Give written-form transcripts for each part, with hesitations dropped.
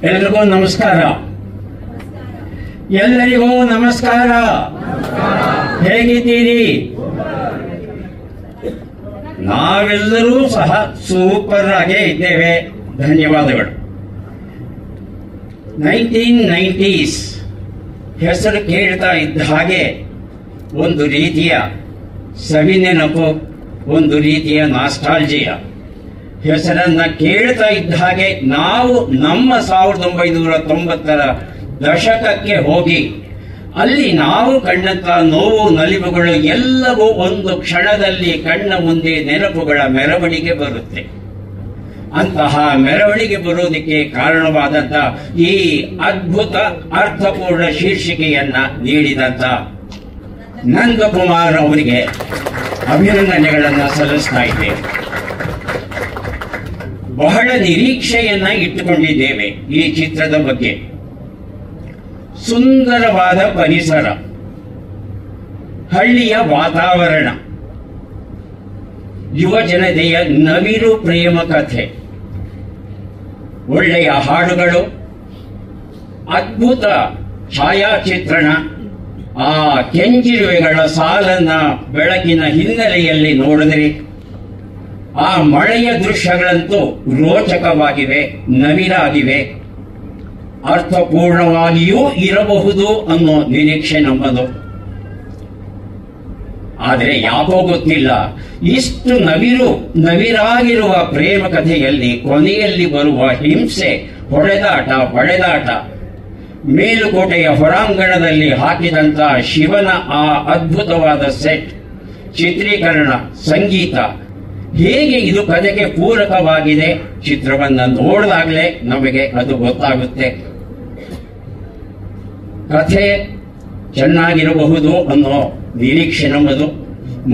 ಎಲ್ರಿಗೂ ನಮಸ್ಕಾರ. ಎಲ್ಲರಿಗೂ ನಮಸ್ಕಾರ. ಹೇಗಿದ್ದೀರಿ? ನಾವೆಲ್ಲರೂ ಸಹ ಸೂಪರ್ ಆಗೇ ಇದ್ದೇವೆ. ಧನ್ಯವಾದಗಳು. 1990s ಹೆಸರು ಕೇಳ್ತಾ ಇದ್ದ ಹಾಗೆ ಒಂದು ರೀತಿಯ ಸವಿನೆನಪು, ಒಂದು ರೀತಿಯ ನಾಸ್ಟಾಲ್ಜಿಯ. ಹೆಸರನ್ನ ಕೇಳ್ತಾ ಇದ್ದ ಹಾಗೆ ನಾವು ನಮ್ಮ 1990ರ ದಶಕಕ್ಕೆ ಹೋಗಿ ಅಲ್ಲಿ ನಾವು ಕಂಡಂತ ನೋವು ನಲಿವುಗಳು ಎಲ್ಲವೂ ಒಂದು ಕ್ಷಣದಲ್ಲಿ ಕಣ್ಣ ಮುಂದೆ ನೆನಪುಗಳ ಮೆರವಣಿಗೆ ಬರುತ್ತೆ. ಅಂತಹ ಮೆರವಣಿಗೆ ಬರುವುದಕ್ಕೆ ಕಾರಣವಾದಂತ ಈ ಅದ್ಭುತ ಅರ್ಥಪೂರ್ಣ ಶೀರ್ಷಿಕೆಯನ್ನ ನೀಡಿದಂತ ನಂದಕುಮಾರ್ ಅವರಿಗೆ ಅಭಿನಂದನೆಗಳನ್ನು ಸಲ್ಲಿಸ್ತಾ ಇದ್ದೇವೆ. ಬಹಳ ನಿರೀಕ್ಷೆಯನ್ನ ಇಟ್ಟುಕೊಂಡಿದ್ದೇವೆ ಈ ಚಿತ್ರದ ಬಗ್ಗೆ. ಸುಂದರವಾದ ಪರಿಸರ, ಹಳ್ಳಿಯ ವಾತಾವರಣ, ಯುವ ಜನತೆಯ ನವಿರು ಪ್ರೇಮ ಕಥೆ, ಒಳ್ಳೆಯ ಹಾಡುಗಳು, ಅದ್ಭುತ ಛಾಯಾಚಿತ್ರಣ, ಆ ಕೆಂಚಿರುವೆಗಳ ಸಾಲನ್ನ ಬೆಳಕಿನ ಹಿನ್ನೆಲೆಯಲ್ಲಿ ನೋಡಿದರೆ ಆ ಮಳೆಯ ದೃಶ್ಯಗಳಂತೂ ರೋಚಕವಾಗಿವೆ, ನವಿರಾಗಿವೆ, ಅರ್ಥಪೂರ್ಣವಾಗಿಯೂ ಇರಬಹುದು ಅನ್ನೋ ನಿರೀಕ್ಷೆ ನಮ್ಮದು. ಆದರೆ ಯಾಕೋ ಗೊತ್ತಿಲ್ಲ, ಇಷ್ಟು ನವಿರಾಗಿರುವ ಪ್ರೇಮ ಕಥೆಯಲ್ಲಿ ಕೊನೆಯಲ್ಲಿ ಬರುವ ಹಿಂಸೆ, ಹೊಡೆದಾಟ, ಮೇಲುಕೋಟೆಯ ಹೊರಾಂಗಣದಲ್ಲಿ ಹಾಕಿದಂತ ಶಿವನ ಆ ಅದ್ಭುತವಾದ ಸೆಟ್, ಚಿತ್ರೀಕರಣ, ಸಂಗೀತ, ಹೇಗೆ ಇದು ಕಥೆಗೆ ಪೂರಕವಾಗಿದೆ ಚಿತ್ರವನ್ನ ನೋಡಿದಾಗಲೇ ನಮಗೆ ಅದು ಗೊತ್ತಾಗುತ್ತೆ. ಕಥೆ ಚೆನ್ನಾಗಿರಬಹುದು ಅನ್ನೋ ನಿರೀಕ್ಷೆ ನಮ್ಮದು.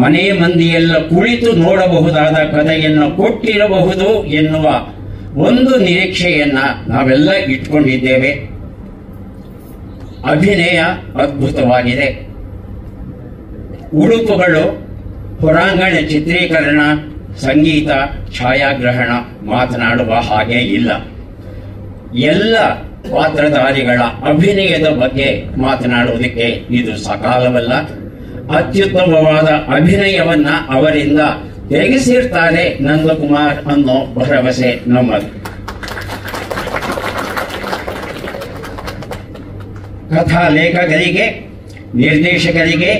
ಮನೆ ಮಂದಿಯೆಲ್ಲ ಕುಳಿತು ನೋಡಬಹುದಾದ ಕಥೆಯನ್ನು ಕೊಟ್ಟಿರಬಹುದು ಎನ್ನುವ ಒಂದು ನಿರೀಕ್ಷೆಯನ್ನ ನಾವೆಲ್ಲ ಇಟ್ಕೊಂಡಿದ್ದೇವೆ. ಅಭಿನಯ ಅದ್ಭುತವಾಗಿದೆ. ಉಡುಪುಗಳು, ಹೊರಾಂಗಣ ಚಿತ್ರೀಕರಣ, ಸಂಗೀತ, ಛಾಯಾಗ್ರಹಣ ಮಾತನಾಡುವ ಹಾಗೆ ಇಲ್ಲ. ಎಲ್ಲ ಪಾತ್ರಧಾರಿಗಳ ಅಭಿನಯದ ಬಗ್ಗೆ ಮಾತನಾಡುವುದಕ್ಕೆ ಇದು ಸಕಾಲವಲ್ಲ. ಅತ್ಯುತ್ತಮವಾದ ಅಭಿನಯವನ್ನ ಅವರಿಂದ ತೆಗೆಸಿರ್ತಾರೆ ನಂದಕುಮಾರ್ ಅನ್ನೋ ಭರವಸೆ ನಮ್ಮದು. ಕಥಾ ಲೇಖಕರಿಗೆ, ನಿರ್ದೇಶಕರಿಗೆ,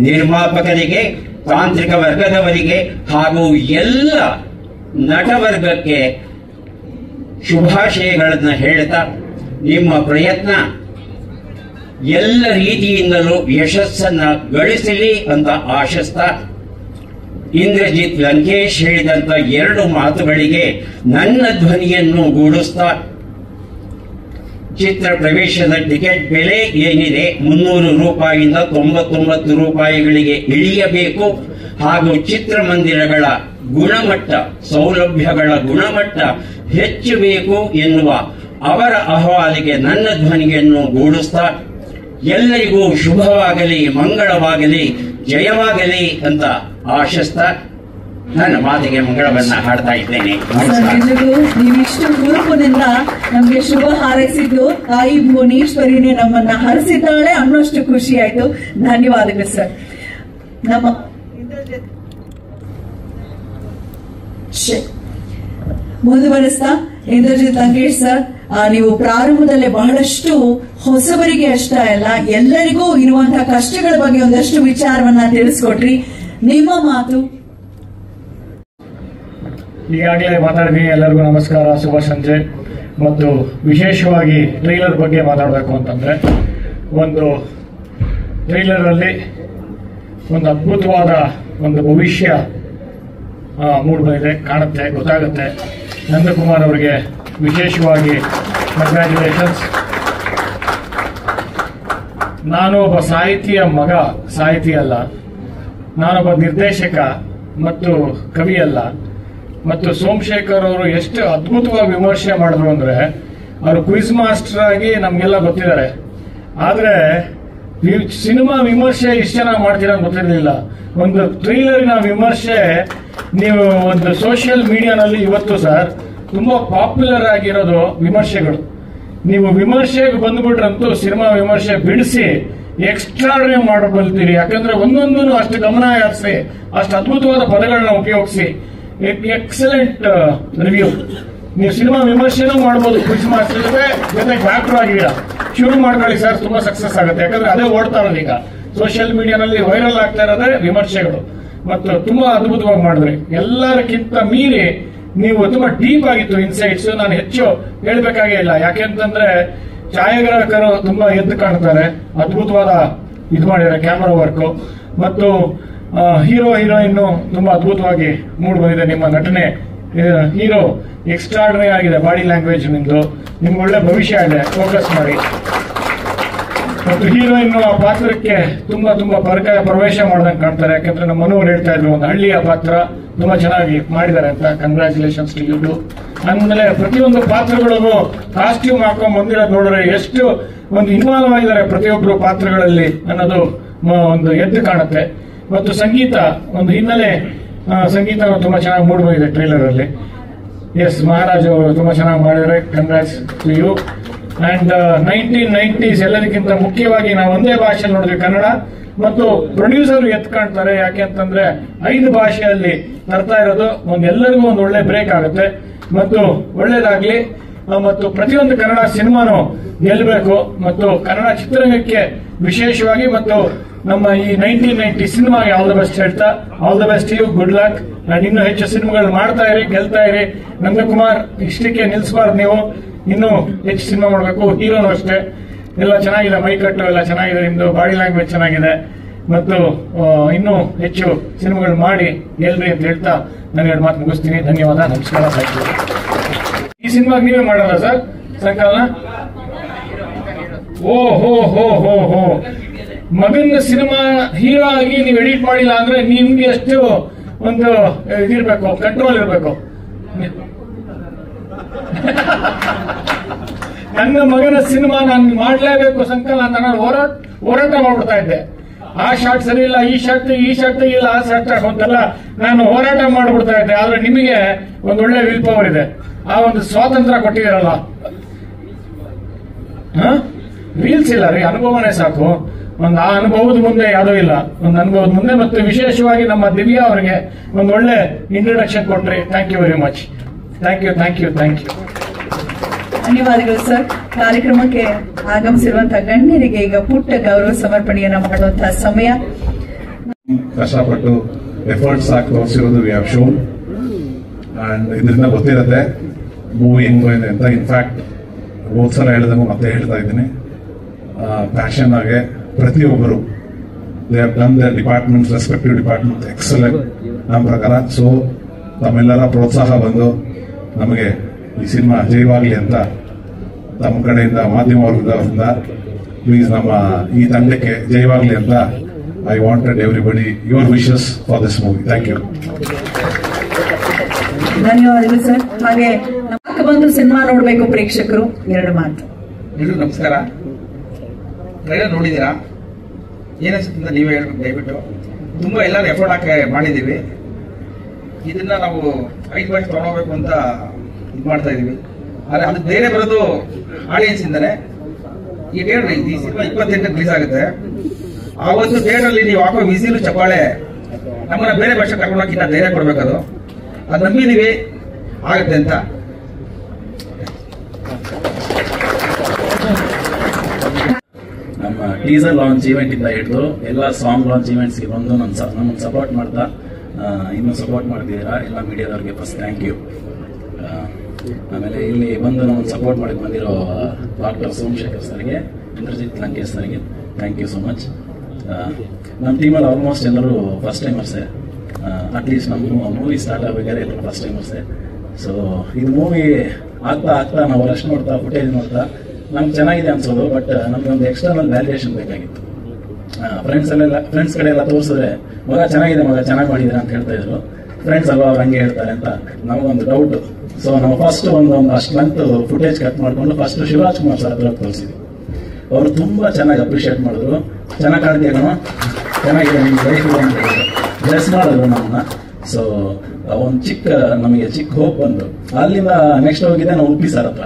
ನಿರ್ಮಾಪಕರಿಗೆ, ತಾಂತ್ರಿಕ ವರ್ಗದವರಿಗೆ ಹಾಗೂ ಎಲ್ಲ ನಟವರ್ಗಕ್ಕೆ ಶುಭಾಶಯಗಳನ್ನು ಹೇಳ್ತಾ, ನಿಮ್ಮ ಪ್ರಯತ್ನ ಎಲ್ಲ ರೀತಿಯಿಂದಲೂ ಯಶಸ್ಸನ್ನ ಗಳಿಸಲಿ ಅಂತ ಆಶಿಸ್ತಾ, ಇಂದ್ರಜಿತ್ ಲಂಕೇಶ್ ಹೇಳಿದಂತ 2 ಮಾತುಗಳಿಗೆ ನನ್ನ ಧ್ವನಿಯನ್ನು ಗೂಡಿಸ್ತಾ, ಚಿತ್ರ ಪ್ರವೇಶದ ಟಿಕೆಟ್ ಬೆಲೆ ಏನಿದೆ 300 ರೂಪಾಯಿಯಿಂದ 99 ರೂಪಾಯಿಗಳಿಗೆ ಇಳಿಯಬೇಕು ಹಾಗೂ ಚಿತ್ರಮಂದಿರಗಳ ಗುಣಮಟ್ಟ, ಸೌಲಭ್ಯಗಳ ಗುಣಮಟ್ಟ ಹೆಚ್ಚಬೇಕು ಎನ್ನುವ ಅವರ ಅಹವಾಲಿಗೆ ನನ್ನ ಧ್ವನಿಯನ್ನು ಗೂಡಿಸ್ತಾ, ಎಲ್ಲರಿಗೂ ಶುಭವಾಗಲಿ, ಮಂಗಳವಾಗಲಿ, ಜಯವಾಗಲಿ ಅಂತ ಆಶಿಸ್ತಾ ನನ್ನ ಮಾತಿಗೆ ಮಂಗಳವನ್ನ ಹಾಡ್ತಾ ಇದ್ದೇನೆ. ನೀವಿಷ್ಟು ಹುರುಪಿನಿಂದ ನಮ್ಗೆ ಶುಭ ಹಾರೈಸಿದ್ದು ತಾಯಿ ಭುವನೇಶ್ವರಿನೇ ನಮ್ಮನ್ನ ಹರಿಸಿದ್ದಾಳೆ ಅನ್ನೋಷ್ಟು ಖುಷಿ ಆಯ್ತು. ಧನ್ಯವಾದಗಳು ಸರ್. ನಮ್ಮ ಮುಂದುವರಿಸ್ತಾ ಇಂದ್ರಜಿತ್ ಲಂಕೇಶ್ ಸರ್, ನೀವು ಪ್ರಾರಂಭದಲ್ಲೇ ಬಹಳಷ್ಟು ಹೊಸಬರಿಗೆ ಅಷ್ಟೇ ಅಲ್ಲ ಎಲ್ಲರಿಗೂ ಇರುವಂತಹ ಕಷ್ಟಗಳ ಬಗ್ಗೆ ಒಂದಷ್ಟು ವಿಚಾರವನ್ನ ತಿಳಿಸ್ಕೊಟ್ರಿ. ನಿಮ್ಮ ಮಾತು. ಈಗಾಗಲೇ ಮಾತಾಡಿದ್ವಿ. ಎಲ್ಲರಿಗೂ ನಮಸ್ಕಾರ, ಶುಭ ಸಂಜೆ. ಮತ್ತು ವಿಶೇಷವಾಗಿ ಟ್ರೈಲರ್ ಬಗ್ಗೆ ಮಾತಾಡಬೇಕು ಅಂತಂದ್ರೆ, ಒಂದು ಟ್ರೈಲರ್ ಅಲ್ಲಿ ಒಂದು ಅದ್ಭುತವಾದ ಒಂದು ಭವಿಷ್ಯ ಮೂಡಿಬಂದಿದೆ, ಕಾಣುತ್ತೆ, ಗೊತ್ತಾಗುತ್ತೆ. ನಂದಕುಮಾರ್ ಅವರಿಗೆ ವಿಶೇಷವಾಗಿ ಕಂಗ್ರ್ಯಾಚುಲೇಷನ್ಸ್. ನಾನು ಒಬ್ಬ ಸಾಹಿತಿಯ ಮಗ, ಸಾಹಿತಿ ಅಲ್ಲ, ನಾನೊಬ್ಬ ನಿರ್ದೇಶಕ ಮತ್ತು ಕವಿ ಅಲ್ಲ. ಮತ್ತು ಸೋಮಶೇಖರ್ ಅವರು ಎಷ್ಟು ಅದ್ಭುತವಾಗಿ ವಿಮರ್ಶೆ ಮಾಡಿದ್ರು ಅಂದ್ರೆ, ಅವರು ಕ್ವಿಜ್ ಮಾಸ್ಟರ್ ಆಗಿ ನಮ್ಗೆಲ್ಲ ಗೊತ್ತಿದ್ದಾರೆ. ಆದ್ರೆ ಸಿನಿಮಾ ವಿಮರ್ಶೆ ಇಷ್ಟು ಚೆನ್ನಾಗಿ ಮಾಡ್ತೀರಾ ಗೊತ್ತಿರಲಿಲ್ಲ. ಒಂದು ಟ್ರೈಲರಿನ ವಿಮರ್ಶೆ ನೀವು ಒಂದು ಸೋಷಿಯಲ್ ಮೀಡಿಯಾನಲ್ಲಿ ಇವತ್ತು ಸರ್ ತುಂಬಾ ಪಾಪ್ಯುಲರ್ ಆಗಿರೋದು ವಿಮರ್ಶೆಗಳು. ನೀವು ವಿಮರ್ಶೆಗೆ ಬಂದ್ಬಿಟ್ರಂತೂ ಸಿನಿಮಾ ವಿಮರ್ಶೆ ಬಿಡಿಸಿ ಎಕ್ಸ್ಟ್ರಾರ್ಡಿನರಿ ಮಾಡಬಲ್ತೀರಿ. ಯಾಕಂದ್ರೆ ಒಂದೊಂದನ್ನು ಅಷ್ಟು ಗಮನ ಹರಿಸಿ ಅಷ್ಟು ಅದ್ಭುತವಾದ ಪದಗಳನ್ನ ಉಪಯೋಗಿಸಿ ಎಕ್ಸಲೆಂಟ್ ರಿವ್ಯೂ. ನೀವು ಸಿನಿಮಾ ವಿಮರ್ಶೆನೂ ಮಾಡಬಹುದು, ಕ್ವಿಜ್ ಮಾಸ್ಟರ್ ಜೊತೆಗೆ ಡಾಕ್ಟರ್ ಆಗಿದ್ದೀರಾ, ಶುರು ಮಾಡ್ಕೊಳ್ಳಿ ಸರ್, ತುಂಬಾ ಸಕ್ಸಸ್ ಆಗುತ್ತೆ. ಯಾಕಂದ್ರೆ ಅದೇ ಓಡ್ತಾ ಇರೋದು ಈಗ ಸೋಷಿಯಲ್ ಮೀಡಿಯಾನಲ್ಲಿ ವೈರಲ್ ಆಗ್ತಾ ಇರೋದೇ ವಿಮರ್ಶೆಗಳು. ಮತ್ತು ತುಂಬಾ ಅದ್ಭುತವಾಗಿ ಮಾಡಿದ್ರಿ. ಎಲ್ಲರಿಗಿಂತ ಮೀರಿ ನೀವು ತುಂಬಾ ಡೀಪ್ ಆಗಿತ್ತು ಇನ್ಸೈಟ್ಸ್. ನಾನು ಹೆಚ್ಚು ಹೇಳ್ಬೇಕಾಗೇ ಇಲ್ಲ, ಯಾಕೆಂತಂದ್ರೆ ಛಾಯಾಗ್ರಾಹಕರು ತುಂಬಾ ಎದ್ದು ಕಾಣ್ತಾರೆ, ಅದ್ಭುತವಾದ ಇದು ಮಾಡಿದ್ದಾರೆ ಕ್ಯಾಮರಾ ವರ್ಕ್. ಮತ್ತು ಹೀರೋ ಹೀರೋಯಿನ್ ತುಂಬಾ ಅದ್ಭುತವಾಗಿ ಮೂಡ್ ಬಂದಿದೆ. ನಿಮ್ಮ ನಟನೆ ಹೀರೋ ಎಕ್ಸ್ಟ್ರಾರ್ಡಿನರಿ ಆಗಿದೆ. ಬಾಡಿ ಲ್ಯಾಂಗ್ವೇಜ್ ನಿಮ್ದು, ನಿಮ್ಗೆ ಒಳ್ಳೆ ಭವಿಷ್ಯ ಇದೆ, ಫೋಕಸ್ ಮಾಡಿ. ಮತ್ತು ಹೀರೋಯಿನ್ ಆ ಪಾತ್ರಕ್ಕೆ ತುಂಬಾ ತುಂಬಾ ಪ್ರವೇಶ ಮಾಡ್ದಂಗೆ ಕಾಣ್ತಾರೆ. ಯಾಕಂದ್ರೆ ನಮ್ಮ ಮನೋರು ಹೇಳ್ತಾ ಇದ್ರು ಒಂದು ಹಳ್ಳಿಯ ಪಾತ್ರ ತುಂಬಾ ಚೆನ್ನಾಗಿ ಮಾಡಿದ್ದಾರೆ ಅಂತ. Congratulations to you. ಆಮೇಲೆ ಪ್ರತಿಯೊಂದು ಪಾತ್ರಗಳಿಗೂ ಕಾಸ್ಟ್ಯೂಮ್ ಹಾಕೊಂಡ್ ಬಂದಿರೋದು ನೋಡಿದ್ರೆ ಎಷ್ಟು ಒಂದು ಇನ್ವಾಲ್ವ್ ಆಗಿದ್ದಾರೆ ಪ್ರತಿಯೊಬ್ಬರು ಪಾತ್ರಗಳಲ್ಲಿ ಅನ್ನೋದು ಒಂದು ಎದ್ದು ಕಾಣುತ್ತೆ. ಮತ್ತು ಸಂಗೀತ, ಒಂದು ಹಿನ್ನೆಲೆ ಸಂಗೀತ ತುಂಬಾ ಚೆನ್ನಾಗಿ ಮೂಡ್ ಬಂದಿದೆ ಟ್ರೈಲರ್ ಅಲ್ಲಿ. ಎಸ್, ಮಹಾರಾಜ್ ಅವರು ತುಂಬಾ ಚೆನ್ನಾಗಿ ಮಾಡಿದ್ದಾರೆ. Congrats to you. And 1990s ಎಲ್ಲದಕ್ಕಿಂತ ಮುಖ್ಯವಾಗಿ ನಾವು ಒಂದೇ ಭಾಷೆ ನೋಡಿದ್ವಿ, ಕನ್ನಡ. ಮತ್ತು ಪ್ರೊಡ್ಯೂಸರ್ ಎತ್ ಕಾಣ್ತಾರೆ, ಯಾಕೆ ಅಂತಂದ್ರೆ 5 ಭಾಷೆಯಲ್ಲಿ ತರ್ತಾ ಇರೋದು ಎಲ್ಲರಿಗೂ ಒಂದು ಒಳ್ಳೆ ಬ್ರೇಕ್ ಆಗುತ್ತೆ ಮತ್ತು ಒಳ್ಳೇದಾಗ್ಲಿ. ಮತ್ತು ಪ್ರತಿಯೊಂದು ಕನ್ನಡ ಸಿನಿಮಾನು ಗೆಲ್ಲಬೇಕು. ಮತ್ತು ಕನ್ನಡ ಚಿತ್ರರಂಗಕ್ಕೆ ವಿಶೇಷವಾಗಿ ಮತ್ತು ನಮ್ಮ ಈ 1990 ಸಿನಿಮಾಗೆ ಆಲ್ ದ ಬೆಸ್ಟ್ ಹೇಳ್ತಾ, all the best you, good luck. And ಇನ್ನೂ ಹೆಚ್ಚು ಸಿನಿಮಾಗಳು ಮಾಡ್ತಾ ಇರಿ, ಗೆಲ್ತಾ ಇರಿ. ನಂದಕುಮಾರ್ ಇಷ್ಟಕ್ಕೆ ನಿಲ್ಸಬಾರ್ದು, ನೀವು ಇನ್ನೂ ಹೆಚ್ಚು ಸಿನಿಮಾ ಮಾಡಬೇಕು. ಹೀರೋನು ಅಷ್ಟೇ, ಎಲ್ಲ ಚೆನ್ನಾಗಿದೆ, ಮೈಕಟ್ಟು ಎಲ್ಲ ಚೆನ್ನಾಗಿದೆ, ನಿಮ್ದು ಬಾಡಿ ಲ್ಯಾಂಗ್ವೇಜ್ ಚೆನ್ನಾಗಿದೆ. ಮತ್ತು ಇನ್ನೂ ಹೆಚ್ಚು ಸಿನಿಮಾಗಳು ಮಾಡಿ ಗೆಲ್ರಿ ಅಂತ ಹೇಳ್ತಾ ನಾನು 2 ಮಾತು ಮುಗಿಸ್ತೀನಿ. ಧನ್ಯವಾದ, ನಮಸ್ಕಾರ, ಥ್ಯಾಂಕ್ ಯು. ಈ ಸಿನಿಮಾಗೆ ನೀವೇ ಮಾಡೋದ ಸರ್ ಸಂಕಲನ? ಓ ಹೋ ಹೋ ಹೋ ಹೋ, ಮಗನ ಸಿನಿಮಾ ಹೀರೋ ಆಗಿ ನೀವು ಎಡಿಟ್ ಮಾಡಿಲ್ಲ ಅಂದ್ರೆ ನಿಮ್ಗೆ ಎಷ್ಟು ಒಂದು ಇದಿರ್ಬೇಕು, ಕಂಟ್ರೋಲ್ ಇರಬೇಕು. ನನ್ನ ಮಗನ ಸಿನಿಮಾ ನಾನು ಮಾಡಲೇಬೇಕು ಸಂಕಲನ ಅಂತ ನಾನು ಹೋರಾಟ ಮಾಡ್ಬಿಡ್ತಾ ಇದ್ದೆ. ಆ ಶಾರ್ಟ್ ಸರಿ ಇಲ್ಲ, ಈ ಶಾರ್ಟ್ ಇಲ್ಲ, ಆ ಶಾರ್ಟ್ ಅಂತೆಲ್ಲ ನಾನು ಹೋರಾಟ ಮಾಡ್ಬಿಡ್ತಾ ಇದ್ದೆ. ಆದ್ರೆ ನಿಮಗೆ ಒಂದು ಒಳ್ಳೆ ವಿಲ್ ಪವರ್ ಇದೆ, ಆ ಒಂದು ಸ್ವಾತಂತ್ರ್ಯ ಕೊಟ್ಟಿದ್ದೀರಲ್ಲ. ರೀಲ್ಸ್ ಇಲ್ಲ ರೀ, ಅನುಭವನೇ ಸಾಕು. ಒಂದು ಆ ಅನುಭವದ ಮುಂದೆ ಯಾವುದೂ ಇಲ್ಲ, ಒಂದು ಅನುಭವದ ಮುಂದೆ. ಮತ್ತು ವಿಶೇಷವಾಗಿ ನಮ್ಮ ದಿವ್ಯಾ ಅವರಿಗೆ ಒಂದು ಒಳ್ಳೆ ಇಂಟ್ರೊಡಕ್ಷನ್ ಕೊಟ್ರಿ. Thank you very much. Thank you, thank you, thank you. ಧನ್ಯವಾದಗಳು ಸರ್. ಕಾರ್ಯಕ್ರಮಕ್ಕೆ ಆಗಮಿಸಿರುವಂತಹ ಗಣ್ಯರಿಗೆ ಈಗ ಪುಟ್ಟ ಗೌರವ ಸಮರ್ಪಣೆಯನ್ನ ಮಾಡುವಂತಹ ಸಮಯ. ಕಷ್ಟಪಟ್ಟು ಎಫರ್ಟ್ಸ್ ಹಾಕಿ ತೋರಿಸಿರೋದು ವಿ ಹ್ಯಾವ್ ಶೋನ್. ಅಂಡ್ ಇದರಿಂದ ಗೊತ್ತಿರುತ್ತೆ ಮೂವಿ ಹೆಂಗೋಗಿದೆ ಅಂತ. ಇನ್ಫ್ಯಾಕ್ಟ್ ಹೋದ ಸಲ ಹೇಳಿದಂಗೆ ಮತ್ತೆ ಹೇಳ್ತಾ ಇದ್ದೀನಿ, ಪ್ಯಾಷನ್ ಆಗಿ ಪ್ರತಿಯೊಬ್ಬರು they have done their departments, respective department excellent ನಮ್ಮ ಪ್ರಕಾರ. ಸೊ ತಮ್ಮೆಲ್ಲರ ಪ್ರೋತ್ಸಾಹ ಬಂದು ನಮಗೆ ಈ ಸಿನಿಮಾ ಜಯವಾಗಲಿ ಅಂತ ತಮ್ಮ ಕಡೆಯಿಂದ ಮಾಧ್ಯಮ ವರ್ಗದವರಿಂದ ಪ್ಲೀಸ್ ನಮ್ಮ ಈ ತಂಡಕ್ಕೆ ಜಯವಾಗಲಿ ಅಂತ I wanted everybody your wishes for this movie. Thank you. ಧನ್ಯವಾದಗಳು ಸರ್. ಹಾಗೆ ಬಂದು ಸಿನಿಮಾ ನೋಡಬೇಕು ಪ್ರೇಕ್ಷಕರು, 2 ಮಾತು. ಎಲ್ರಿಗೂ ನಮಸ್ಕಾರ. ಟ್ರೈಲರ್ ನೋಡಿದ್ದೀರಾ? ಏನಿಸುತ್ತೆ ನೀವೇ ಹೇಳ್ಬೇಕು ದಯವಿಟ್ಟು. ತುಂಬಾ ಎಲ್ಲರೂ ಎಫರ್ಟ್ ಹಾಕಿ ಮಾಡಿದ್ದೀವಿ. ಇದನ್ನ ನಾವು 5 ಭಾಷೆ ತಗೊಂಡೋಗ್ಬೇಕು ಅಂತ ಇದು ಮಾಡ್ತಾ ಇದೀವಿ. ಆದ್ರೆ ಅದು ಬೇರೆ ಬರೋದು ಆಡಿಯನ್ಸ್ ಇಂದಾನೆ. ಈ ಥಿಯೇಟರ್ ಈ ಸಿನಿಮಾ 28 ರಿಲೀಸ್ ಆಗುತ್ತೆ. ಆವತ್ತು ಥಿಯೇಟರ್ ನೀವು ಹಾಕೋ ವಿಸಿಲು ಚಪ್ಪಾಳೆ ನಮ್ಮನ್ನ ಬೇರೆ ಭಾಷೆ ಕರ್ಕೊಂಡೋಗಿ ಇನ್ನ ಧೈರ್ಯ ಕೊಡ್ಬೇಕದು. ಅದು ನಂಬಿದೀವಿ ಆಗುತ್ತೆ ಅಂತ. ನಮ್ಮ ಟೀಸರ್ ಲಾಂಚ್ ಇವೆಂಟ್ ಇಂದ ಹಿಡಿದು ಎಲ್ಲ ಸಾಂಗ್ ಲಾಂಚ್ ಇವೆಂಟ್ಸ್ ಗೆ ಬಂದು ನಮ್ಮನ್ನು ಸಪೋರ್ಟ್ ಮಾಡ್ತಾ ಇನ್ನೂ ಸಪೋರ್ಟ್ ಮಾಡ್ತಿದ್ದೀರಾ ಎಲ್ಲ ಮೀಡಿಯಾದವ್ರಿಗೆ ಫಸ್ಟ್ ಥ್ಯಾಂಕ್ ಯು. ಆಮೇಲೆ ಇಲ್ಲಿ ಬಂದು ನಮ್ಮನ್ನು ಸಪೋರ್ಟ್ ಮಾಡಿ ಬಂದಿರೋ ಡಾಕ್ಟರ್ ಸೋಮಶೇಖರ್ ಸರ್ಗೆ, ಇಂದ್ರಜಿತ್ ಲಂಕೇಶ್ ಸರ್ಗೆ ಥ್ಯಾಂಕ್ ಯು ಸೋ ಮಚ್. ನಮ್ಮ ಟೀಮಲ್ಲಿ ಆಲ್ಮೋಸ್ಟ್ ಎಲ್ಲರೂ ಫಸ್ಟ್ ಟೈಮರ್ಸೇ. ಅಟ್ಲೀಸ್ಟ್ ನಮ್ಮ ಮೂವಿ ಸ್ಟಾರ್ಟ್ ಆಗಬೇಕಾದ್ರೆ ಎಲ್ಲರೂ ಫಸ್ಟ್ ಟೈಮರ್ಸೇ. ಸೊ ಇದು ಮೂವಿ ಆಗ್ತಾ ನಾವು ರಶ್ ನೋಡ್ತಾ ಫುಟೇಜ್ ನೋಡ್ತಾ ನಮ್ಗೆ ಚೆನ್ನಾಗಿದೆ ಅನ್ಸೋದು. ಬಟ್ ನಮ್ಗೆ ಒಂದು ಎಕ್ಸ್ಟರ್ನಲ್ ವ್ಯಾಲಿಡೇಷನ್ ಬೇಕಾಗಿತ್ತು. ಫ್ರೆಂಡ್ಸ್ ಕಡೆ ಎಲ್ಲ ತೋರಿಸಿದ್ರೆ ಮಗ ಚೆನ್ನಾಗಿದೆ, ಮಗ ಚೆನ್ನಾಗಿ ಮಾಡಿದ್ರೆ ಅಂತ ಹೇಳ್ತಾ ಇದ್ರು. ಫ್ರೆಂಡ್ಸ್ ಅಲ್ವಾ ಅವ್ರು ಹಂಗೆ ಹೇಳ್ತಾರೆ ಅಂತ ನಮಗೊಂದು ಡೌಟ್. ಸೊ ನಾವು ಫಸ್ಟ್ ಒಂದು ಅಷ್ಟು ಲೆಂತ್ ಫುಟೇಜ್ ಕಟ್ ಮಾಡ್ಕೊಂಡು ಫಸ್ಟ್ ಶಿವರಾಜ್ ಕುಮಾರ್ ಸರ್ ಹತ್ರ ತೋರಿಸಿದ್ವಿ. ಅವರು ತುಂಬಾ ಚೆನ್ನಾಗಿ ಅಪ್ರಿಷಿಯೇಟ್ ಮಾಡಿದ್ರು. ಚೆನ್ನಾಗಿ ಕಾಣ್ತೀಯ ಕಣ, ಚೆನ್ನಾಗಿದೆ ನಿಮ್ಗೆ ಲೈಫ್ ಅಂತ ಬ್ಲೆಸ್ ಮಾಡಿದ್ರು ನಮ್ಮನ್ನ. ಸೊ ಒಂದು ನಮಗೆ ಚಿಕ್ಕ ಹೋಪ್ ಬಂತು. ಅಲ್ಲಿಂದ ನೆಕ್ಸ್ಟ್ ಹೋಗಿದ್ದೆ ನಾವು ಉಪ್ಪಿ ಸರ್ ಹತ್ರ.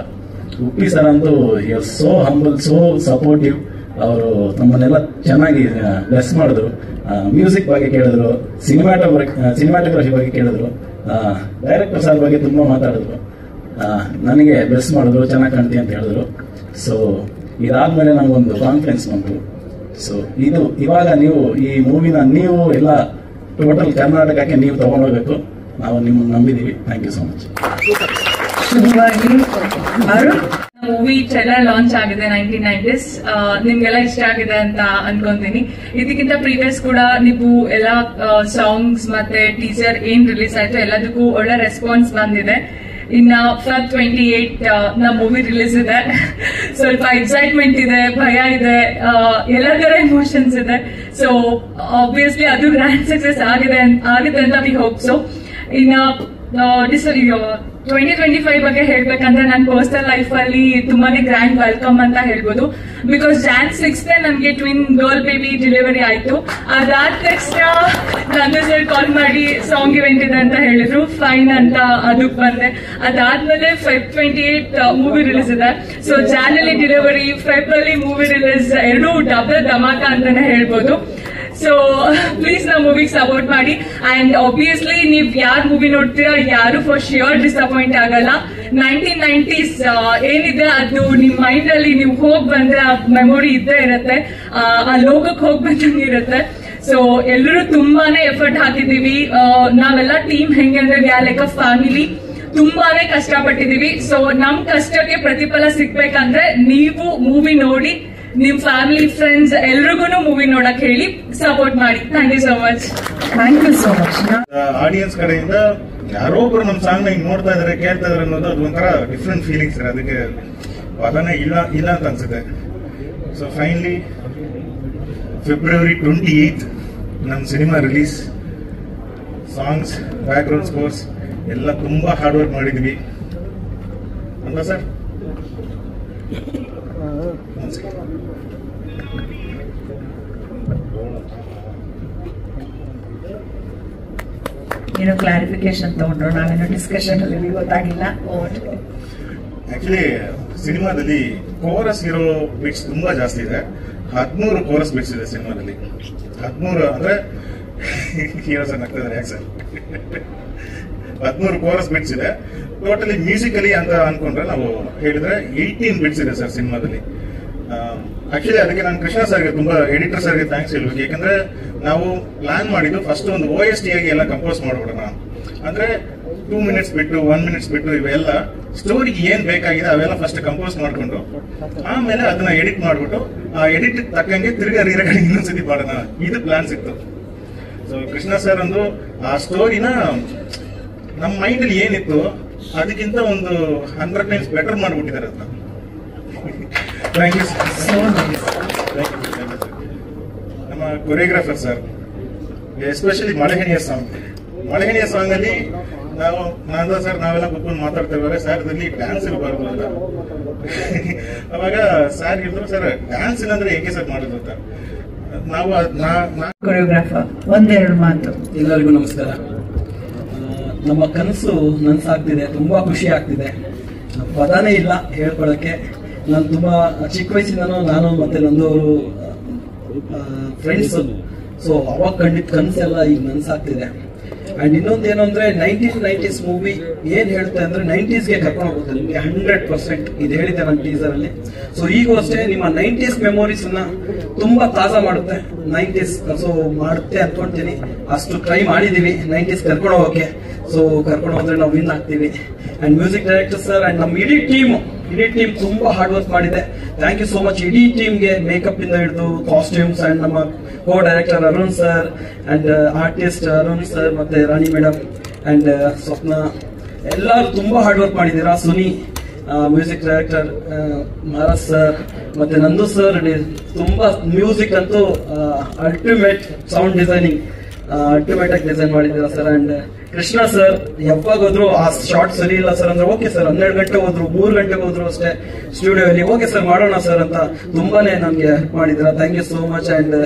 ಉಪ್ಪಿ ಸರ್ ಅಂತೂ ಸೋ ಹಂಬಲ್, ಸೋ ಸಪೋರ್ಟಿವ್. ಅವರು ನಮ್ಮನ್ನೆಲ್ಲ ಚೆನ್ನಾಗಿ ಬ್ಲೆಸ್ ಮಾಡಿದ್ರು. ಮ್ಯೂಸಿಕ್ ಬಗ್ಗೆ ಕೇಳಿದ್ರು, ಸಿನಿಮಾಟೋಗ್ರಫಿ ಬಗ್ಗೆ ಕೇಳಿದ್ರು, ಡೈರೆಕ್ಟರ್ ಸರ್ ಬಗ್ಗೆ ತುಂಬಾ ಮಾತಾಡಿದ್ರು. ನನಗೆ ಬ್ಲೆಸ್ ಮಾಡಿದ್ರು, ಚೆನ್ನಾಗಿ ಕಾಣ್ತೀವಿ ಅಂತ ಹೇಳಿದ್ರು. ಸೊ ಇದಾದ್ಮೇಲೆ ನಮಗೊಂದು ಕಾನ್ಫಿಡೆನ್ಸ್ ಬಂತು. ಸೊ ಇವಾಗ ನೀವು ಈ ಮೂವಿನ ನೀವು ಎಲ್ಲ ಟೋಟಲ್ ಕರ್ನಾಟಕಕ್ಕೆ ನೀವು ತಗೊಂಡೋಗ್ಬೇಕು. ನಾವು ನಿಮ್ಮನ್ನು ನಂಬಿದೀವಿ. Thank you so much. Movie trailer launch ಆಗಿದೆ 1990s. ನಿಮ್ಗೆಲ್ಲ ಇಷ್ಟ ಆಗಿದೆ ಅಂತ ಅನ್ಕೊಂತೀನಿ. ಇದಕ್ಕಿಂತ ಪ್ರೀವಿಯಸ್ ಕೂಡ ನೀವು ಎಲ್ಲ ಸಾಂಗ್ಸ್ ಮತ್ತೆ ಟೀಸರ್ ಏನ್ ರಿಲೀಸ್ ಆಯ್ತು ಎಲ್ಲದಕ್ಕೂ ಒಳ್ಳೆ ರೆಸ್ಪಾನ್ಸ್ ಬಂದಿದೆ. ಇನ್ನ Feb 28 ನಮ್ಮ ಮೂವಿ ರಿಲೀಸ್ ಇದೆ. ಸ್ವಲ್ಪ ಎಕ್ಸೈಟ್ಮೆಂಟ್ ಇದೆ, ಭಯ ಇದೆ, ಎಲ್ಲ ತರ ಇಮೋಷನ್ಸ್ ಇದೆ. ಸೊ ಆಬ್ವಿಯಸ್ಲಿ ಅದು ಗ್ರ್ಯಾಂಡ್ ಸಕ್ಸಸ್ ಆಗಿದೆ ಅಂತ ವಿ ಹೋಪ್ ಸೊ. ಇನ್ನ 2025 ಬಗ್ಗೆ ಹೇಳ್ಬೇಕಂದ್ರೆ ನನ್ನ ಪರ್ಸನಲ್ ಲೈಫ್ ಅಲ್ಲಿ ತುಂಬಾನೇ ಗ್ರ್ಯಾಂಡ್ ವೆಲ್ಕಮ್ ಅಂತ ಹೇಳ್ಬೋದು. ಬಿಕಾಸ್ Jan 6 ನನ್ಗೆ ಟ್ವಿನ್ ಗರ್ಲ್ ಬೇಬಿ ಡೆಲಿವರಿ ಆಯ್ತು. ಅದಾದ ತಕ್ಷಣ ನನ್ನ ಸರ್ ಕಾಲ್ ಮಾಡಿ ಸಾಂಗ್ ಇವೆಂಟ್ ಇದೆ ಅಂತ ಹೇಳಿದ್ರು. ಫೈನ್ ಅಂತ ಅದಕ್ಕೆ ಬಂದೆ. ಅದಾದ್ಮೇಲೆ Feb 28 ಮೂವಿ ರಿಲೀಸ್ ಇದೆ. ಸೊ Jan ಅಲ್ಲಿ ಡೆಲಿವರಿ, Feb ಅಲ್ಲಿ ಮೂವಿ ರಿಲೀಸ್, ಎರಡೂ ಡಬಲ್ ಧಮಾಕ ಅಂತಾನೆ ಹೇಳ್ಬೋದು. ಸೊ ಪ್ಲೀಸ್ ನಾವು ಮೂವಿಗೆ ಸಪೋರ್ಟ್ ಮಾಡಿ. ಅಂಡ್ ಆಬ್ವಿಯಸ್ಲಿ ನೀವ್ ಯಾರು ಮೂವಿ ನೋಡ್ತೀರಾ ಯಾರು ಫಾರ್ ಶ್ಯೂರ್ ಡಿಸಪಾಯಿಂಟ್ ಆಗಲ್ಲ. 1990s ಏನಿದೆ ಅದು ನಿಮ್ ಮೈಂಡ್ ಅಲ್ಲಿ ನೀವು ಹೋಗ್ ಬಂದ್ರೆ ಆ ಮೆಮೊರಿ ಇದ್ದೇ ಇರುತ್ತೆ, ಆ ಲೋಕಕ್ಕೆ ಹೋಗ್ ಬಂದಂಗೆ ಇರುತ್ತೆ. ಸೊ ಎಲ್ಲರೂ ತುಂಬಾನೇ ಎಫರ್ಟ್ ಹಾಕಿದೀವಿ. ನಾವೆಲ್ಲ ಟೀಮ್ ಹೆಂಗೆ ಅಂದ್ರೆ we are like a family. ತುಂಬಾನೇ ಕಷ್ಟಪಟ್ಟಿದೀವಿ. ಸೊ ನಮ್ ಕಷ್ಟಕ್ಕೆ ಪ್ರತಿಫಲ ಸಿಗ್ಬೇಕಂದ್ರೆ ನೀವು ಮೂವಿ ನೋಡಿ ನಿಮ್ ಫ್ಯಾಮಿಲಿ ಫ್ರೆಂಡ್ಸ್ ಎಲ್ರಿಗೂ ಮೂವಿ ನೋಡಕ್ ಹೇಳಿ ಸಪೋರ್ಟ್ ಮಾಡಿ. Thank you so much. Thank you so much. Audience ಕಡೆಯಿಂದ ಯಾರೋ ಒಬ್ರು ನಮ್ ಸಾಂಗ್ ನ ನೋಡ್ತಾ ಇದಾರೆ, ಕೇಳ್ತಾ ಇದಾರೆ ಅನ್ನೋದು ಅದು ಒಂಥರ ಡಿಫ್ರೆಂಟ್ ಫೀಲಿಂಗ್ಸ್ ಇದೆ. ಅದಕ್ಕೆ ಪದನೇ ಇಲ್ಲ ಅಂತ ಅನ್ಸುತ್ತೆ. ಸೊ ಫೈನಲಿ February 28 ನಮ್ಮ cinema release. Songs, background scores ಎಲ್ಲ ತುಂಬಾ ಹಾರ್ಡ್ ವರ್ಕ್ ಮಾಡಿದ್ವಿ ಅಲ್ವಾ ಸರ್? ಏನೋ ಕ್ಲಾರಿಫಿಕೇಶನ್ ತಗೊಂಡ್ರು, ನಾವೇನೋ ಡಿಸ್ಕಷನ್ ಅಲ್ಲಿ ಗೊತ್ತಾಗಿಲ್ಲ. ಆಕ್ಚುಲಿ ಸಿನಿಮಾದಲ್ಲಿ ಕೋರಸ್ ಇರೋ ಬಿಟ್ಸ್ ತುಂಬಾ ಜಾಸ್ತಿ ಇದೆ. 13 ಕೋರಸ್ ಬಿಟ್ಸ್ ಇದೆ ಸಿನಿಮಾದಲ್ಲಿ. 13 ಅಂದ್ರೆ ಹೀರೋ ಸರ್ ಆಗ್ತಾ ಇದಾರೆ. ಯಾಕೆ ಸರ್ 13 ಕೋರಸ್ ಬಿಟ್ಸ್ ಇದೆ. ಟೋಟಲಿ ಮ್ಯೂಸಿಕಲಿ ಅಂತ ಅನ್ಕೊಂಡ್ರೆ ನಾವು ಹೇಳಿದ್ರೆ 18 ಬಿಟ್ಸ್ ಇದೆ ಸರ್ ಸಿನಿಮಾದಲ್ಲಿ. ಆಕ್ಚುಲಿ ಅದಕ್ಕೆ ನಾನು ಕೃಷ್ಣ ಸರ್ಗೆ ತುಂಬಾ ಎಡಿಟರ್ ಸರ್ಗೆ ಥ್ಯಾಂಕ್ಸ್ ಹೇಳ್ಬೇಕು. ಯಾಕಂದ್ರೆ ನಾವು ಪ್ಲಾನ್ ಮಾಡಿದ್ದು ಫಸ್ಟ್ ಒಂದು OST ಆಗಿ ಎಲ್ಲ ಕಂಪೋಸ್ ಮಾಡ್ಬಿಡೋಣ. ಅಂದ್ರೆ 2 minutes ಬಿಟ್ಟು 1 minutes ಬಿಟ್ಟು ಇವೆಲ್ಲ ಸ್ಟೋರಿಗೆ ಏನ್ ಬೇಕಾಗಿದೆ ಅವೆಲ್ಲ ಫಸ್ಟ್ ಕಂಪೋಸ್ ಮಾಡ್ಕೊಂಡು ಆಮೇಲೆ ಅದನ್ನ ಎಡಿಟ್ ಮಾಡ್ಬಿಟ್ಟು ಆ ಎಡಿಟ್ ತಕ್ಕಂಗೆ ತಿರ್ಗಾ ರೀರಗಡೆ ಇನ್ನೊಂದ್ಸತಿ ಮಾಡೋಣ, ಇದು ಪ್ಲಾನ್ ಸಿಕ್ತು. ಸೊ ಕೃಷ್ಣ ಸರ್ ಒಂದು ಆ ಸ್ಟೋರಿನ ನಮ್ಮ ಮೈಂಡ್ ಅಲ್ಲಿ ಏನಿತ್ತು ಅದಕ್ಕಿಂತ ಒಂದು 100 times ಬೆಟರ್ ಮಾಡ್ಬಿಟ್ಟಿದ್ದಾರೆ ಅದನ್ನ. ಥ್ಯಾಂಕ್ ಯು ನಮ್ಮ ಕೊರಿಯೋಗ್ರಾಫರ್ ಸರ್, ಎಸ್ಪೆಷಲಿ ಮಳೆಹಣಿಯ ಸಾಂಗ್ ಅಲ್ಲಿ ನಾವೆಲ್ಲ ಕೂತ್ಕೊಂಡು ಮಾತಾಡ್ತೇವೆ. ಸರ್ ಇದರಲ್ಲಿ ಡ್ಯಾನ್ಸ್ ಇರಬಾರ್ದು ಅಂತ. ಅವಾಗ ಸರ್ ಹೇಳಿದ್ರು, ಸರ್ ಡ್ಯಾನ್ಸ್ ಇಲ್ಲಂದ್ರೆ ಹೇಗೆ ಸರ್ ಮಾಡೋದು ಅಂತ. ನಾವು ಕೊರಿಯೋಗ್ರಾಫರ್ ಒಂದೆರಡು ಮಾತು. ಎಲ್ಲರಿಗೂ ನಮಸ್ಕಾರ. ನಮ್ಮ ಕನಸು ನನ್ಸಾಗ್ತಿದೆ, ತುಂಬಾ ಖುಷಿ ಆಗ್ತಿದೆ. ಪದಾನೇ ಇಲ್ಲ ಹೇಳ್ಕೊಳಕ್ಕೆ. ನಾನು ತುಂಬಾ ಚಿಕ್ಕ ವಯಸ್ಸಿಂದನೂ ನಾನು ಮತ್ತೆ ನಂದವರು ಫ್ರೆಂಡ್ಸ್. ಸೊ ಅವಾಗ ಕಂಡಿದ್ದ ಕನಸೆಲ್ಲ ಈಗ ನನ್ಸಾಗ್ತಿದೆ. ಅಂಡ್ ಇನ್ನೊಂದೇನು ಅಂದ್ರೆ 1990s ಮೂವಿ ಏನ್ ಹೇಳುತ್ತೆ ಅಂದ್ರೆ 90sಗೆ ಕರ್ಕೊಂಡು ಹೋಗುತ್ತೆ ನಿಮ್ಗೆ 100%. ಇದು ಹೇಳಿದೆ ನನ್ನ ಟೀಸರ್ ಅಲ್ಲಿ. ಸೊ ಈಗೂ ಅಷ್ಟೇ ನಿಮ್ಮ 90s ಮೆಮೊರೀಸ್ ನ ತುಂಬಾ ತಾಜಾ ಮಾಡುತ್ತೆ 90s. ಸೊ ಮಾಡುತ್ತೆ ಅನ್ಕೊಂತೀನಿ. ಅಷ್ಟು ಟ್ರೈ ಮಾಡಿದೀವಿ 90s ಕರ್ಕೊಂಡು ಹೋಗೋಕೆ. ಸೊ ಕರ್ಕೊಂಡು ಹೋದ್ರೆ ನಾವು ವಿನ್ ಆಗ್ತೀವಿ. And music director sir and ನಮ್ಮ ಇಡೀ ಟೀಮ್ ತುಂಬಾ ಹಾರ್ಡ್ ವರ್ಕ್ ಮಾಡಿದೆ. ಥ್ಯಾಂಕ್ ಯು ಸೋ ಮಚ್ ಇಡೀ ಟೀಮ್ಗೆ. ಮೇಕಪ್ ಇಂದ ಹಿಡಿದು ಕಾಸ್ಟ್ಯೂಮ್ಸ್ ಅಂಡ್ ನಮ್ಮ co director Arun sir and artist Arun sir ಮತ್ತೆ ರಾಣಿ ಮೇಡಮ್ ಅಂಡ್ ಸ್ವಪ್ನ ಎಲ್ಲರೂ ತುಂಬಾ ಹಾರ್ಡ್ ವರ್ಕ್ ಮಾಡಿದ್ದೀರಾ. Suni music director, Maharaj sir ಮತ್ತೆ ನಂದು ಸರ್ ತುಂಬಾ ಮ್ಯೂಸಿಕ್ ಅಂತೂ ಅಲ್ಟಿಮೇಟ್ ಸೌಂಡ್ ಡಿಸೈನಿಂಗ್ ಅಲ್ಟಿಮೇಟ್ ಆಗಿ ಡಿಸೈನ್ ಮಾಡಿದ್ದೀರಾ ಸರ್. ಅಂಡ್ ಕೃಷ್ಣ ಸರ್ ಯಾವಾಗ ಹೋದ್ರು ಆ ಶಾರ್ಟ್ ಸರಿ ಇಲ್ಲ ಸರ್ ಅಂದ್ರೆ ಓಕೆ ಸರ್ 12 ಗಂಟೆ ಹೋದ್ರು 3 ಗಂಟೆಗೆ ಹೋದ್ರು ಅಷ್ಟೇ ಸ್ಟುಡಿಯೋಲಿ ಓಕೆ ಸರ್ ಮಾಡೋಣ ಸರ್ ಅಂತ ತುಂಬಾನೇ ನಮ್ಗೆ ಹೆಲ್ಪ್ ಮಾಡಿದ್ದೀರಾ. Thank you so much. And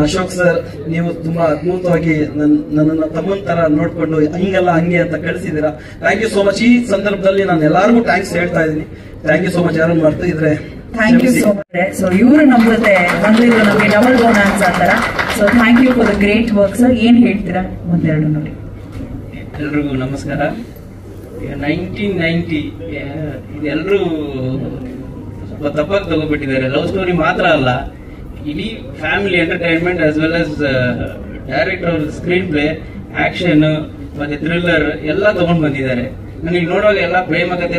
Ashok sir ನೀವು ತುಂಬಾ ಅದ್ಭುತವಾಗಿ ನನ್ನನ್ನ ತಮ್ಮನ್ ತರ ನೋಡ್ಕೊಂಡು ಹಿಂಗಲ್ಲ ಹಂಗೆ ಅಂತ ಕಳಿಸಿದ್ದೀರಾ. Thank you so much. ಈ ಸಂದರ್ಭದಲ್ಲಿ ನಾನು ಎಲ್ಲಾರ್ಗು ಥ್ಯಾಂಕ್ಸ್ ಹೇಳ್ತಾ ಇದ್ದೀನಿ. Thank you so much. ಯಾರನ್ನು ಮಾಡ್ತಾ ಇದ್ರೆ thank you so much. So ಇವರು ನಮ್ಮ ಜೊತೆ ಬಂದಿದ್ರು ನಮಗೆ ಡಬಲ್ ಬೋನಸ್ ಅಂತಾರ. So thank you for the great work sir. ಏನ್ ಹೇಳ್ತೀರಾ ಒಂದೆರಡು ನೋಡಿ. ಎಲ್ರಿಗೂ ನಮಸ್ಕಾರ. 1990 ಇದೆಲ್ಲರೂ ಸ್ವಲ್ಪ ತಪ್ಪಾಗಿ ತಗೋಬಿಟ್ಟಿದ್ದಾರೆ. ಲವ್ ಸ್ಟೋರಿ ಮಾತ್ರ ಅಲ್ಲ, ಇಡೀ family entertainment as well as director ಅವ್ರ ಸ್ಕ್ರೀನ್ ಪ್ಲೇ, ಆಕ್ಷನ್ ಮತ್ತೆ ಥ್ರಿಲ್ಲರ್ ಎಲ್ಲ ತಗೊಂಡ್ ಬಂದಿದ್ದಾರೆ. ನನಗೆ ನೋಡುವಾಗ ಎಲ್ಲ ಪ್ರೇಮಕತೆ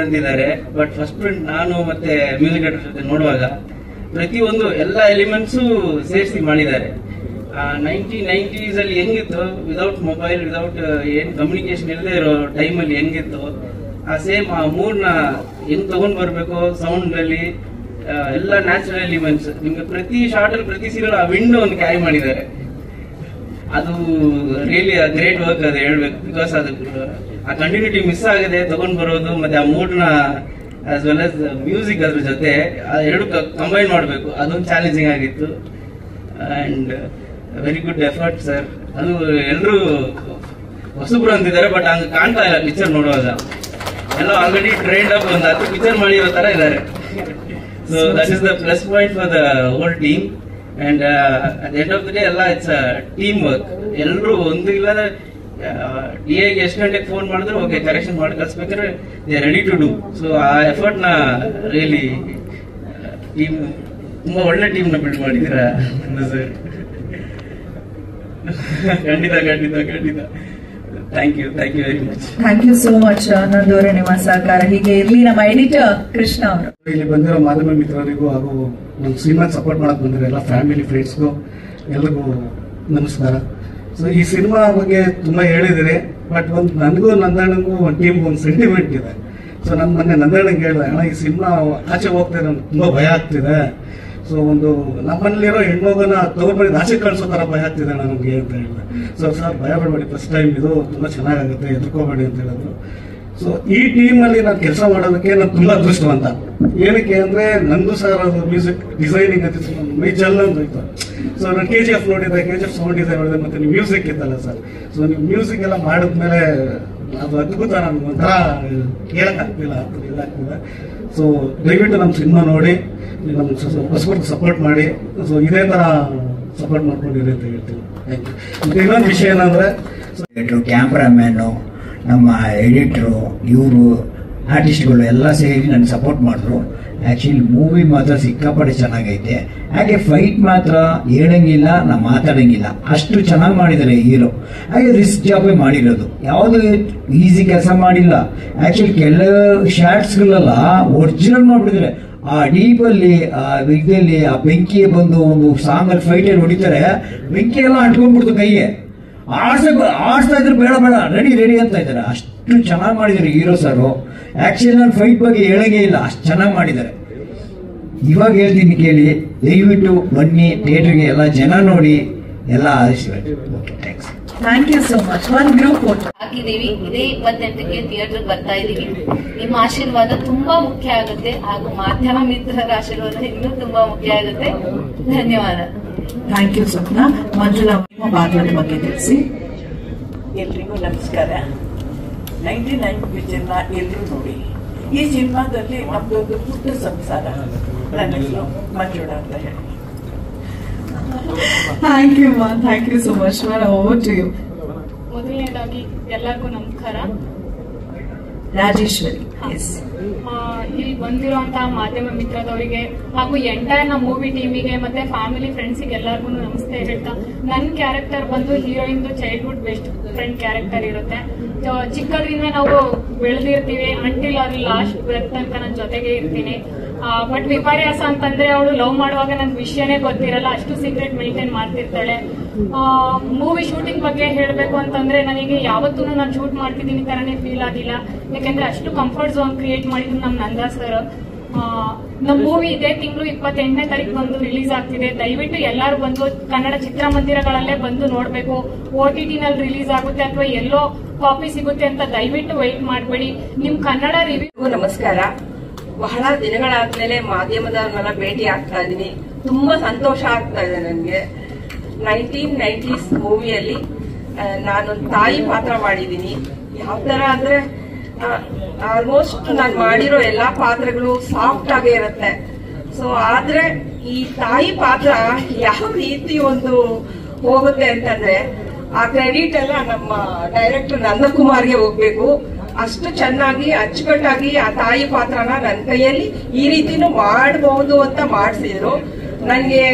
ಅಂತಿದ್ದಾರೆ. ಬಟ್ ಫಸ್ಟ್ ಪ್ರಿಂಟ್ ನಾನು ಮತ್ತೆ ಮ್ಯೂಸಿಕ್ ಡೈರೆಕ್ಟರ್ ಜೊತೆ ನೋಡುವಾಗ ಪ್ರತಿಯೊಂದು ಎಲ್ಲ ಎಲಿಮೆಂಟ್ಸು ಸೇರಿಸಿ ಮಾಡಿದ್ದಾರೆ. 1990s ಅಲ್ಲಿ ಹೆಂಗಿತ್ತು, ವಿದೌಟ್ ಮೊಬೈಲ್, ವಿದೌಟ್ ಏನ್ ಕಮ್ಯುನಿಕೇಶನ್ ಇಲ್ಲದೆ ಇರೋ ಟೈಮಲ್ಲಿ ಹೆಂಗಿತ್ತು, ಆ ಸೇಮ್ ಆ ಮೂಡ್ನ ಹೆಂಗ್ ತಗೊಂಡ್ ಬರ್ಬೇಕು ಸೌಂಡ್ ಅಲ್ಲಿ ಎಲ್ಲ ನ್ಯಾಚುರಲ್ ಎಲಿಮೆಂಟ್ಸ್. ನಿಮ್ಗೆ ಪ್ರತಿ ಶಾರ್ಟ್ ಅಲ್ಲಿ ಪ್ರತಿ ಸೀರಿಯಲ್ ಆ ವಿಂಡೋ ಒಂದು ಕ್ಯಾರಿ ಮಾಡಿದ್ದಾರೆ. ಅದು ರಿಯಲಿ ಗ್ರೇಟ್ ವರ್ಕ್ ಅದು ಹೇಳ್ಬೇಕು. ಬಿಕಾಸ್ ಅದು ಆ ಕಂಟಿನ್ಯೂಟಿ ಮಿಸ್ ಆಗಿದೆ ತಗೊಂಡ್ ಬರೋದು, ಮತ್ತೆ ಆ ಮೂಡ್ನ ಆಸ್ ವೆಲ್ ಆಸ್ ಮ್ಯೂಸಿಕ್ ಅದ್ರ ಜೊತೆ ಎರಡು ಕಂಬೈನ್ ಮಾಡಬೇಕು. ಅದೊಂದು ಚಾಲೆಂಜಿಂಗ್ ಆಗಿತ್ತು. And very good effort sir. ಅದು ಎಲ್ಲರೂ ಹೊಸಬ್ರು ಅಂತಿದ್ದಾರೆ, ಬಟ್ ಹಂಗ ಕಾಣ್ತಾ ಇಲ್ಲ ಪಿಕ್ಚರ್ ನೋಡುವಾಗ. ಎಲ್ಲ ಆಲ್ರೆಡಿ ಟ್ರೈನ್ಡ್ ಅಪ್ ಒಂದು 10 ಪಿಕ್ಚರ್ ಮಾಡಿರೋ ತರ ಇದ್ದಾರೆ. So that is the plus point for the whole team. And at end of the day ಎಲ್ಲ ಇಟ್ಸ್ ಟೀಮ್ ವರ್ಕ್. ಎಲ್ಲರೂ ಒಂದು ಇಲ್ಲ ಡಿಐಗೆ ಎಷ್ಟು ಗಂಟೆಗೆ ಫೋನ್ ಮಾಡಿದ್ರು ಓಕೆ ಕರೆಕ್ಷನ್ ಮಾಡಿ ಕಳ್ಸ್ಬೇಕಾದ್ರೆ they are ready to do. So ಆ ಎಫರ್ಟ್ ನ ರಿಯಲಿ ಟೀಮ್ ತುಂಬಾ ಒಳ್ಳೆ ಟೀಮ್ ನ ಬಿಲ್ಡ್ ಮಾಡಿದ್ದೀರಾ ಸರ್. ಖಂಡಿತ thank you very much. Thank you so much ನಂದೂರೆ, ನಿಮ್ಮ ಸಹಕಾರ ಹೀಗೆ ಇರ್ಲಿ. ನಮ್ಮ ಎಡಿಟರ್ ಕೃಷ್ಣ ಅವರು. ಇಲ್ಲಿ ಬಂದಿರೋ ಮಾಧ್ಯಮ ಮಿತ್ರರಿಗೂ ಹಾಗೂ ನಮ್ಮ ಸಿನಿಮಾ ಸಪೋರ್ಟ್ ಮಾಡಕ್ ಬಂದಿರೋ ಎಲ್ಲ ಫ್ಯಾಮಿಲಿ ಫ್ರೆಂಡ್ಸ್ಗೂ ಎಲ್ರಿಗೂ ನಮಸ್ಕಾರ. ಸೊ ಈ ಸಿನಿಮಾ ಬಗ್ಗೆ ತುಂಬಾ ಹೇಳಿದಿರಿ, ಬಟ್ ಒಂದು ನನಗೂ ನಂದಣ್ಣಗೂ ಒಂದು ಟೀಮ್ಗೂ ಒಂದು ಸೆಂಟಿಮೆಂಟ್ ಇದೆ. ಸೊ ನಾನು ಮೊನ್ನೆ ನಂದಣ್ಣಂಗೆ ಹೇಳಿದೆ, ಅಣ್ಣ ಈ ಸಿನಿಮಾ ಆಚೆ ಹೋಗ್ತಾ ನಮ್ಗೆ ತುಂಬಾ ಭಯ ಆಗ್ತಿದೆ. ಸೊ ಒಂದು ನಮ್ಮಲ್ಲಿರೋ ಹೆಣ್ಮಗನ ತಗೊಂಡ್ಬಂದು ಆಚೆ ಕಳ್ಸೋ ತರ ಭಯ ಆಗ್ತಿದೆ ನಮಗೆ ಅಂತ ಹೇಳಿದೆ. ಸೊ ಸರ್ ಭಯ ಪಡಬೇಡಿ, ಫಸ್ಟ್ ಟೈಮ್ ಇದು ತುಂಬಾ ಚೆನ್ನಾಗುತ್ತೆ, ಎದುರ್ಕೋಬೇಡಿ ಅಂತ ಹೇಳಿದ್ರು. ಸೊ ಈ ಟೀಮ್ ಅಲ್ಲಿ ನಾನು ಕೆಲಸ ಮಾಡೋದಕ್ಕೆ ನಾನು ತುಂಬಾ ಅದೃಷ್ಟವಂತ. ಏನಕ್ಕೆ ಅಂದ್ರೆ ನಂದು ಸರ್ ಅದು ಮ್ಯೂಸಿಕ್ ಡಿಸೈನಿಂಗ್ ಅಂತ ಮೈ ಜಲ್ ಅಂತ ಇತ್ತು. ಸೊ ನಾನು KGF ನೋಡಿದ್ದೆ, KGF ಸೌಂಡ್ ಡಿಸೈನ್ ನೋಡಿದೆ, ಮತ್ತೆ ನೀವು ಮ್ಯೂಸಿಕ್ ಇತ್ತಲ್ಲ ಸರ್. ಸೊ ನೀವು ಮ್ಯೂಸಿಕ್ ಎಲ್ಲ ಮಾಡಿದ್ಮೇಲೆ ಅದು ಅದ್ಭುತ, ನಮ್ಗೆ ಒಂಥರ ಹೇಳಕ್ಕಾಗ್ತಿಲ್ಲ, ಇದಾಗ್ತಿದೆ. ಸೊ ದಯವಿಟ್ಟು ನಮ್ಮ ಸಿನಿಮಾ ನೋಡಿ ನಮ್ಮ ಹೊಸಬರ್ಗೆ ಸಪೋರ್ಟ್ ಮಾಡಿ. ಸೊ ಇದೇ ತರ ಸಪೋರ್ಟ್ ಮಾಡ್ಕೊಂಡಿರಿ ಅಂತ ಹೇಳ್ತೀನಿ. Thank you. ಇನ್ನೊಂದು ವಿಷಯ ಏನಂದ್ರೆ ಕ್ಯಾಮ್ರಾಮ್ಯಾನು, ನಮ್ಮ ಎಡಿಟ್ರು, ಇವರು ಆರ್ಟಿಸ್ಟ್ಗಳು ಎಲ್ಲ ಸೇರಿ ನನಗೆ ಸಪೋರ್ಟ್ ಮಾಡಿದ್ರು. ಆ್ಯಕ್ಚುಲಿ ಮೂವಿ ಮಾತ್ರ ಸಿಕ್ಕಾಪಟ್ಟೆ ಚೆನ್ನಾಗೈತೆ. ಹಾಗೆ ಫೈಟ್ ಮಾತ್ರ ಹೇಳಂಗಿಲ್ಲ, ನಾ ಮಾತಾಡಂಗಿಲ್ಲ, ಅಷ್ಟು ಚೆನ್ನಾಗಿ ಮಾಡಿದ್ದಾರೆ ಹೀರೋ. ಹಾಗೆ ರಿಸ್ಕ್ ಜಾಬೇ ಮಾಡಿರೋದು, ಯಾವುದು ಈಸಿ ಕೆಲಸ ಮಾಡಿಲ್ಲ. ಆ್ಯಕ್ಚುಲಿ ಕೆಲವು ಶಾರ್ಟ್ಸ್ಗಳೆಲ್ಲ ಒರಿಜಿನಲ್ ಮಾಡಿಬಿಟ್ಟಿದ್ದಾರೆ. ಆ ಡೀಪಲ್ಲಿ ಆ ವಿಗ್ದಲ್ಲಿ ಆ ಬೆಂಕಿ ಬಂದು ಒಂದು ಸಾಂಗಲ್ಲಿ ಫೈಟಲ್ಲಿ ಹೊಡಿತಾರೆ, ಬೆಂಕಿ ಎಲ್ಲ ಅಂಟ್ಕೊಂಡ್ಬಿಡ್ತು ಕೈಗೆ. ಆಡ್ಸ್ತಾ ಇದ್ರು ಬೇಡ ರೆಡಿ ಅಂತ ಇದ್ದಾರೆ. ಅಷ್ಟು ಚೆನ್ನಾಗಿ ಮಾಡಿದ್ದಾರೆ ಹೀರೋ ಸರ್. ಆಕ್ಚುಲಿ ನಾನು ಫೈಟ್ ಬಗ್ಗೆ ಹೇಳಂಗೇ ಇಲ್ಲ, ಅಷ್ಟು ಚೆನ್ನಾಗಿ ಮಾಡಿದ್ದಾರೆ. ಇವಾಗ ಹೇಳ್ತೀನಿ ಕೇಳಿ, ದಯವಿಟ್ಟು ಬನ್ನಿ ಥಿಯೇಟರ್ಗೆ, ಎಲ್ಲ ಜನ ನೋಡಿ ಎಲ್ಲ ಆರಿಸಬೇಕು. Okay, thanks. Thank you so much. ಒಂದು ಗ್ರೂಪ್ ಫೋಟೋ ಹಾಕಿದೀವಿ. ಇದೇ 28ಕ್ಕೆ ಥಿಯೇಟರ್ ಬರ್ತಾ ಇದೀವಿ. ನಿಮ್ಮ ಆಶೀರ್ವಾದ ತುಂಬಾ ಮುಖ್ಯ ಆಗುತ್ತೆ, ಹಾಗೂ ಮಾಧ್ಯಮ ಮಿತ್ರರ ಆಶೀರ್ವಾದ ಇನ್ನೂ ತುಂಬಾ ಮುಖ್ಯ ಆಗುತ್ತೆ. ಧನ್ಯವಾದ. ಥ್ಯಾಂಕ್ ಯು ಸ್ವಪ್ನ. ಮಂಜುಳಾ, ನಿಮ್ಮ ಮಾಧ್ಯಮದ ಬಗ್ಗೆ ತಿಳಿಸಿ. ಎಲ್ರಿಗೂ ನಮಸ್ಕಾರ. 99 ಪಿಕ್ಚರ್ನ ಎಲ್ಲರೂ ನೋಡಿ. ಈ ಸಿನಿಮಾದಲ್ಲಿ ನಮ್ದೊಂದು ಪುಟ್ಟ ಸಂಸಾರ. ನನ್ನ ಹೆಸರು ಮಂಜುಳಾ ಅಂತ ಹೇಳಿ. ಥ್ಯಾಂಕ್ ಯು ಮಾ, thank you so much. Over to you. ಮೊದಲನೇದಾಗಿ ಎಲ್ಲರಿಗೂ ನಮಸ್ಕಾರ. ರಾಜೇಶ್ವರಿ, ಇಲ್ಲಿ ಬಂದಿರುವಂತಹ ಮಾಧ್ಯಮ ಮಿತ್ರದವರಿಗೆ ಹಾಗೂ ಎಂಟೈರ್ ನಮ್ಮ ಮೂವಿ ಟೀಮಿಗೆ ಮತ್ತೆ ಫ್ಯಾಮಿಲಿ ಫ್ರೆಂಡ್ಸಿಗೆ ಎಲ್ಲರಿಗೂ ನಮಸ್ತೆ ಹೇಳ್ತಾ, ನನ್ನ ಕ್ಯಾರೆಕ್ಟರ್ ಬಂದು ಹೀರೋಯಿನ್ದು ಚೈಲ್ಡ್ಹುಡ್ ಬೆಸ್ಟ್ ಫ್ರೆಂಡ್ ಕ್ಯಾರೆಕ್ಟರ್ ಇರುತ್ತೆ. ಚಿಕ್ಕದ್ರಿಂದ ನಾವು ಬೆಳೆದಿರ್ತೀವಿ, ಅಂಟಿಲ್ ಅವ್ರ ಲಾಸ್ಟ್ ಬ್ರೆತ್ ತನಕ ನನ್ನ ಜೊತೆಗೆ ಇರ್ತೀನಿ. ಬಟ್ ವಿಪರ್ಯಾಸ ಅಂತಂದ್ರೆ ಅವಳು ಲವ್ ಮಾಡುವಾಗ ನನ್ಗೆ ವಿಷಯನೇ ಗೊತ್ತಿರಲ್ಲ, ಅಷ್ಟು ಸೀಕ್ರೆಟ್ ಮೇಂಟೈನ್ ಮಾಡ್ತಿರ್ತಾಳೆ. ಮೂವಿ ಶೂಟಿಂಗ್ ಬಗ್ಗೆ ಹೇಳಬೇಕು ಅಂತಂದ್ರೆ ನನಗೆ ಯಾವತ್ತೂ ನಾನು ಶೂಟ್ ಮಾಡ್ತಿದ್ದೀನಿ ತರನೇ ಫೀಲ್ ಆಗಿಲ್ಲ. ಯಾಕಂದ್ರೆ ಅಷ್ಟು ಕಂಫರ್ಟ್ ಝೋನ್ ಕ್ರಿಯೇಟ್ ಮಾಡಿದ್ರು ನಮ್ ನಂದಾ ಸರ್. ನಮ್ಮ ಮೂವಿ ಇದೇ ತಿಂಗಳು 28ನೇ ತಾರೀಕು ಬಂದು ರಿಲೀಸ್ ಆಗ್ತಿದೆ. ದಯವಿಟ್ಟು ಎಲ್ಲರೂ ಬಂದು ಕನ್ನಡ ಚಿತ್ರಮಂದಿರಗಳಲ್ಲೇ ಬಂದು ನೋಡ್ಬೇಕು. OTT ನಲ್ಲಿ ರಿಲೀಸ್ ಆಗುತ್ತೆ ಅಥವಾ ಎಲ್ಲೋ ಕಾಪಿ ಸಿಗುತ್ತೆ ಅಂತ ದಯವಿಟ್ಟು ವೆಯ್ಟ್ ಮಾಡಬೇಡಿ. ನಿಮ್ ಕನ್ನಡ ರಿವ್ಯೂ. ನಮಸ್ಕಾರ. ಬಹಳ ದಿನಗಳಾದ್ಮೇಲೆ ಮಾಧ್ಯಮದವ್ರನ್ನೆಲ್ಲ ಭೇಟಿ ಆಗ್ತಾ ಇದೀನಿ. ತುಂಬಾ ಸಂತೋಷ ಆಗ್ತಾ ಇದೆ ನನಗೆ. 1990s ಮೂವಿಯಲ್ಲಿ ನಾನೊಂದು ತಾಯಿ ಪಾತ್ರ ಮಾಡಿದ್ದೀನಿ. ಯಾವ ತರ ಅಂದ್ರೆ ಆಲ್ಮೋಸ್ಟ್ ನಾನು ಮಾಡಿರೋ ಎಲ್ಲಾ ಪಾತ್ರಗಳು ಸಾಫ್ಟ್ ಆಗೇ ಇರುತ್ತೆ. ಸೊ ಆದ್ರೆ ಈ ತಾಯಿ ಪಾತ್ರ ಯಾವ ರೀತಿ ಒಂದು ಹೋಗುತ್ತೆ ಅಂತಂದ್ರೆ ಆ ಕ್ರೆಡಿಟ್ ಎಲ್ಲ ನಮ್ಮ ಡೈರೆಕ್ಟರ್ ನಂದಕುಮಾರ್ಗೆ ಹೋಗ್ಬೇಕು. ಅಷ್ಟು ಚೆನ್ನಾಗಿ ಅಚ್ಚುಕಟ್ಟಾಗಿ ಆ ತಾಯಿ ಪಾತ್ರನ ನನ್ನ ಕೈಯಲ್ಲಿ ಈ ರೀತಿನೂ ಮಾಡಬಹುದು ಅಂತ ಮಾಡಿಸಿದ್ರು. ನನ್ಗೆ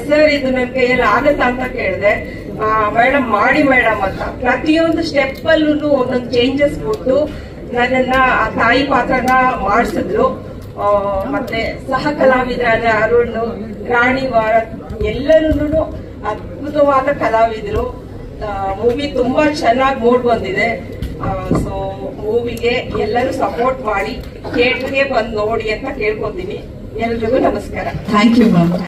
ಸರ್ ಇದು ನನ್ನ ಕೈಯಲ್ಲಿ ಆಗತ್ತಾ ಅಂತ ಕೇಳಿದೆ. ಮೇಡಮ್ ಮಾಡಿ ಮೇಡಮ್ ಅಂತ ಪ್ರತಿಯೊಂದು ಸ್ಟೆಪ್ ಅಲ್ಲೂ ಒಂದೊಂದು ಚೇಂಜಸ್ ಕೊಟ್ಟು ನನ್ನನ್ನ ಆ ತಾಯಿ ಪಾತ್ರನ ಮಾಡಿಸಿದ್ರು. ಮತ್ತೆ ಸಹ ಕಲಾವಿದರಾದ ಅರುಣ್, ರಾಣಿ ಭಾರತ್ ಎಲ್ಲರೂ ಅದ್ಭುತವಾದ ಕಲಾವಿದರು. ಮೂವಿ ತುಂಬಾ ಚೆನ್ನಾಗಿ ಮೂಡ್ ಬಂದಿದೆ. ಸೊ ಮೂವಿಗೆ ಎಲ್ಲರೂ ಸಪೋರ್ಟ್ ಮಾಡಿ ಥಿಯೇಟರ್ಗೆ ಬಂದು ನೋಡಿ ಅಂತ ಕೇಳ್ಕೊತೀನಿ. ಎಲ್ರಿಗೂ ನಮಸ್ಕಾರ. Thank you ma'am.